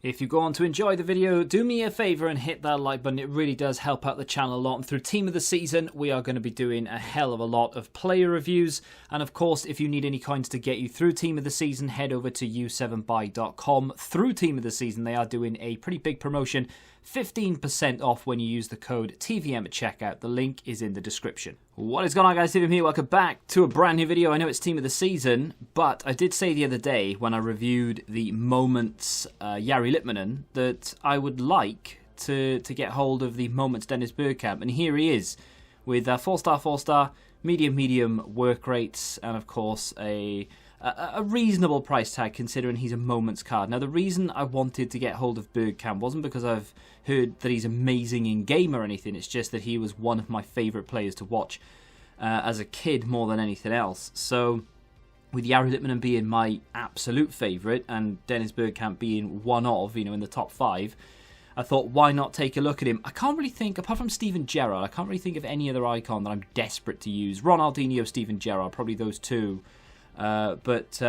If you go on to enjoy the video, do me a favour and hit that like button. It really does help out the channel a lot. And through Team of the Season, we are going to be doing a hell of a lot of player reviews. And of course, if you need any coins to get you through Team of the Season, head over to u7buy.com. Through Team of the Season, they are doing a pretty big promotion. 15% off when you use the code TVM at checkout. The link is in the description. What is going on, guys? TVM here. Welcome back to a brand new video. I know it's Team of the Season, but I did say the other day when I reviewed the Moments Jari Litmanen that I would like to get hold of the Moments Dennis Bergkamp, and here he is with 4-star, medium work rates, and of course a reasonable price tag considering he's a Moments card. Now, the reason I wanted to get hold of Bergkamp wasn't because I've heard that he's amazing in game or anything. It's just that he was one of my favourite players to watch as a kid more than anything else. So with Jari Litmanen being my absolute favourite and Dennis Bergkamp being one of, in the top 5, I thought, why not take a look at him? I can't really think, apart from Steven Gerrard, I can't really think of any other icon that I'm desperate to use. Ronaldinho, Steven Gerrard, probably those two. But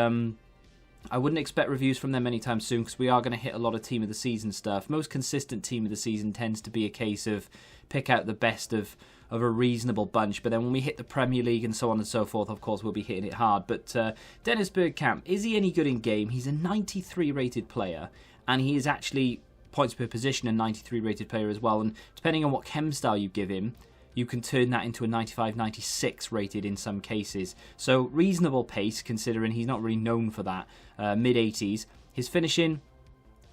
I wouldn't expect reviews from them anytime soon because we are going to hit a lot of Team of the Season stuff. Most consistent Team of the Season tends to be a case of pick out the best of a reasonable bunch. But then when we hit the Premier League and so on and so forth, of course, we'll be hitting it hard. But Dennis Bergkamp, is he any good in game? He's a 93 rated player, and he is actually points per position a 93 rated player as well. And depending on what chem style you give him, you can turn that into a 95, 96 rated in some cases. So reasonable pace, considering he's not really known for that. Mid-80s. His finishing,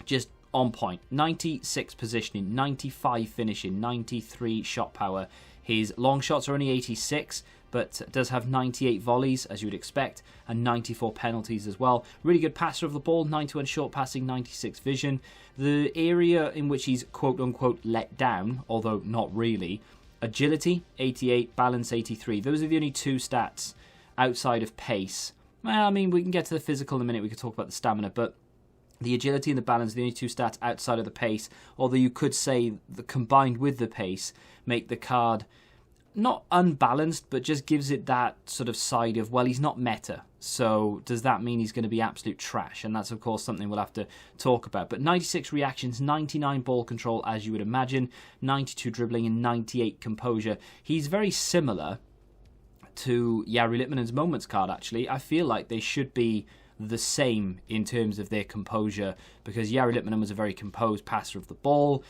just on point. 96 positioning, 95 finishing, 93 shot power. His long shots are only 86, but does have 98 volleys, as you would expect, and 94 penalties as well. Really good passer of the ball, 91 short passing, 96 vision. The area in which he's quote-unquote let down, although not really, agility, 88, balance, 83. Those are the only two stats outside of pace. Well, I mean, we can get to the physical in a minute. We could talk about the stamina, but the agility and the balance are the only two stats outside of the pace. Although you could say that combined with the pace make the card not unbalanced, but just gives it that sort of side of, well, he's not meta. So does that mean he's going to be absolute trash? And that's, of course, something we'll have to talk about. But 96 reactions, 99 ball control, as you would imagine, 92 dribbling, and 98 composure. He's very similar to Jari Litmanen's Moments card, actually. I feel like they should be the same in terms of their composure, because Jari Litmanen was a very composed passer of the ball.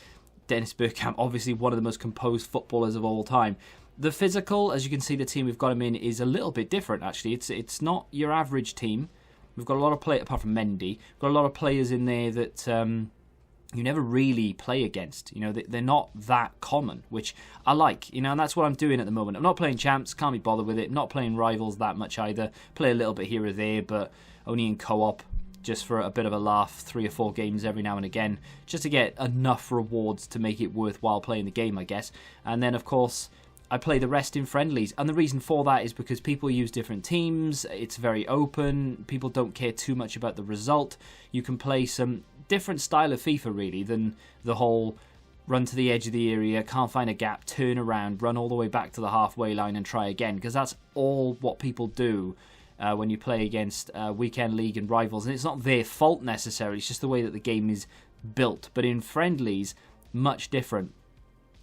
Dennis Bergkamp, obviously one of the most composed footballers of all time. The physical, as you can see, the team we've got him in is a little bit different, actually. It's not your average team. We've got a lot of players, apart from Mendy, got a lot of players in there that you never really play against. They're not that common, which I like. And that's what I'm doing at the moment. I'm not playing champs, can't be bothered with it. Not playing rivals that much either. Play a little bit here or there, but only in co-op, just for a bit of a laugh, 3 or 4 games every now and again, just to get enough rewards to make it worthwhile playing the game, I guess. And then, of course, I play the rest in friendlies, and the reason for that is because people use different teams. It's very open. People don't care too much about the result. You can play some different style of FIFA, really, than the whole run to the edge of the area, can't find a gap, turn around, run all the way back to the halfway line and try again, because that's all what people do when you play against weekend league and rivals. And it's not their fault necessarily, it's just the way that the game is built. But in friendlies, much different.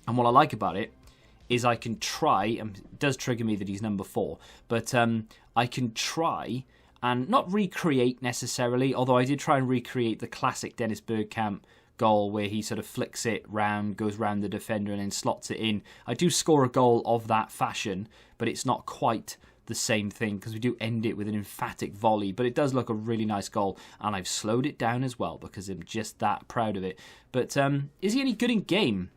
And what I like about it is I can try, and it does trigger me that he's number 4, but I can try and not recreate necessarily, although I did try and recreate the classic Dennis Bergkamp goal where he sort of flicks it round, goes round the defender and then slots it in. I do score a goal of that fashion, but it's not quite the same thing because we do end it with an emphatic volley, but it does look a really nice goal, and I've slowed it down as well because I'm just that proud of it. But is he any good in game?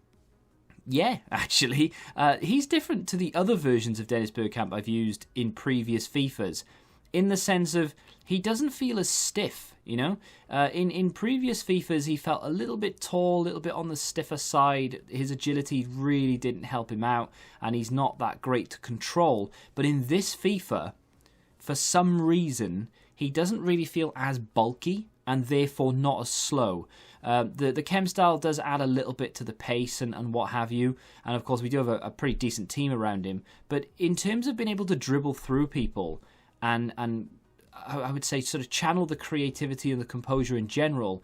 Yeah, actually. He's different to the other versions of Dennis Bergkamp I've used in previous FIFAs, in the sense of he doesn't feel as stiff, In previous FIFAs, he felt a little bit tall, a little bit on the stiffer side. His agility really didn't help him out, and he's not that great to control. But in this FIFA, for some reason, he doesn't really feel as bulky, and therefore not as slow. The chem style does add a little bit to the pace and what have you, and of course we do have a pretty decent team around him, but in terms of being able to dribble through people and I would say sort of channel the creativity and the composure in general,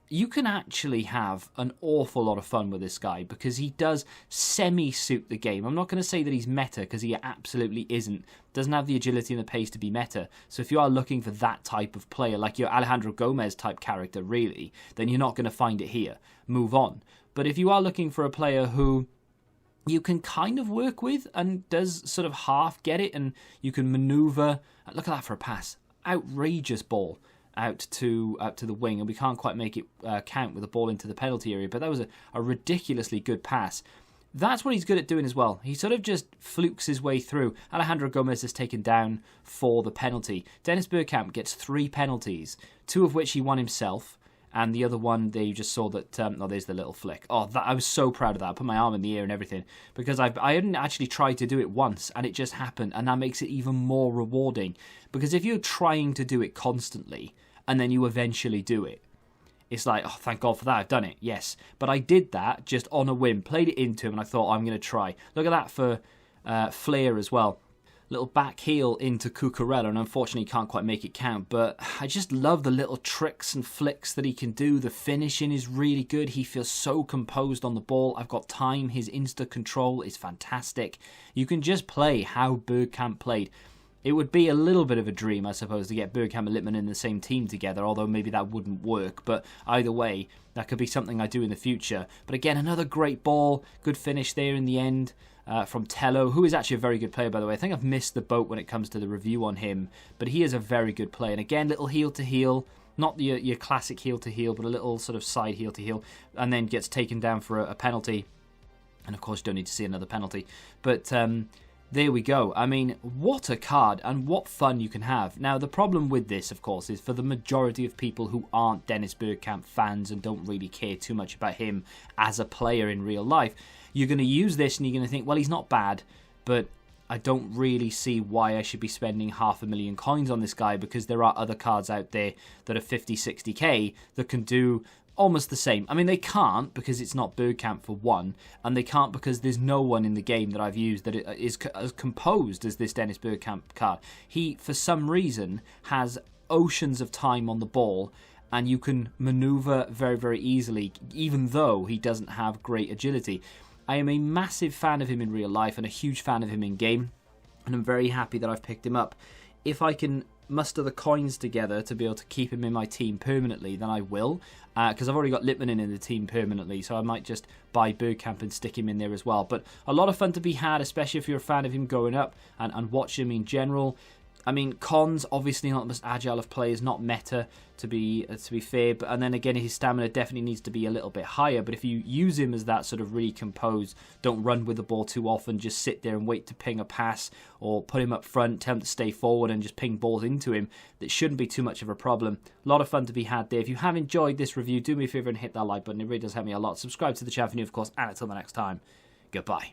you can actually have an awful lot of fun with this guy because he does semi-suit the game. I'm not going to say that he's meta because he absolutely isn't. Doesn't have the agility and the pace to be meta. So if you are looking for that type of player, like your Alejandro Gomez type character, really, then you're not going to find it here. Move on. But if you are looking for a player who you can kind of work with and does sort of half get it, and you can maneuver. Look at that for a pass. Outrageous ball out to the wing, and we can't quite make it count with the ball into the penalty area, but that was a ridiculously good pass. That's what he's good at doing as well. He sort of just flukes his way through. Alejandro Gomez is taken down for the penalty. Dennis Bergkamp gets 3 penalties, 2 of which he won himself, and the other one, there you just saw that, oh, there's the little flick. Oh, I was so proud of that. I put my arm in the air and everything, because I hadn't actually tried to do it once, and it just happened, and that makes it even more rewarding. Because if you're trying to do it constantly, and then you eventually do it, it's like, oh, thank God for that, I've done it, yes. But I did that just on a whim, played it into him, and I thought, oh, I'm going to try. Look at that for Flair as well. Little back heel into Cucurella, and unfortunately can't quite make it count, but I just love the little tricks and flicks that he can do. The finishing is really good. He feels so composed on the ball. I've got time. His insta control is fantastic. You can just play how Bergkamp played. It would be a little bit of a dream, I suppose, to get Bergkamp and Littman in the same team together, although maybe that wouldn't work. But either way, that could be something I do in the future. But again, another great ball. Good finish there in the end from Tello, who is actually a very good player, by the way. I think I've missed the boat when it comes to the review on him, but he is a very good player. And again, little heel-to-heel. Not your classic heel-to-heel, but a little sort of side heel-to-heel. And then gets taken down for a penalty. And of course, you don't need to see another penalty. But there we go. I mean, what a card and what fun you can have. Now, the problem with this, of course, is for the majority of people who aren't Dennis Bergkamp fans and don't really care too much about him as a player in real life, you're going to use this and you're going to think, well, he's not bad, but I don't really see why I should be spending 500,000 coins on this guy, because there are other cards out there that are 50, 60k that can do almost the same. I mean, they can't because it's not Bergkamp for one, and they can't because there's no one in the game that I've used that is as composed as this Dennis Bergkamp card. He, for some reason, has oceans of time on the ball, and you can maneuver very, very easily, even though he doesn't have great agility. I am a massive fan of him in real life and a huge fan of him in game, and I'm very happy that I've picked him up. If I can muster the coins together to be able to keep him in my team permanently, then I will, because I've already got Littman in the team permanently, so I might just buy Bergkamp and stick him in there as well. But a lot of fun to be had, especially if you're a fan of him growing up and watch him in general. I mean, cons, obviously not the most agile of players, not meta, to be fair. But, and then again, his stamina definitely needs to be a little bit higher. But if you use him as that sort of really composed, don't run with the ball too often, just sit there and wait to ping a pass, or put him up front, tell him to stay forward and just ping balls into him, that shouldn't be too much of a problem. A lot of fun to be had there. If you have enjoyed this review, do me a favour and hit that like button. It really does help me a lot. Subscribe to the channel if you're new, of course. And until the next time, goodbye.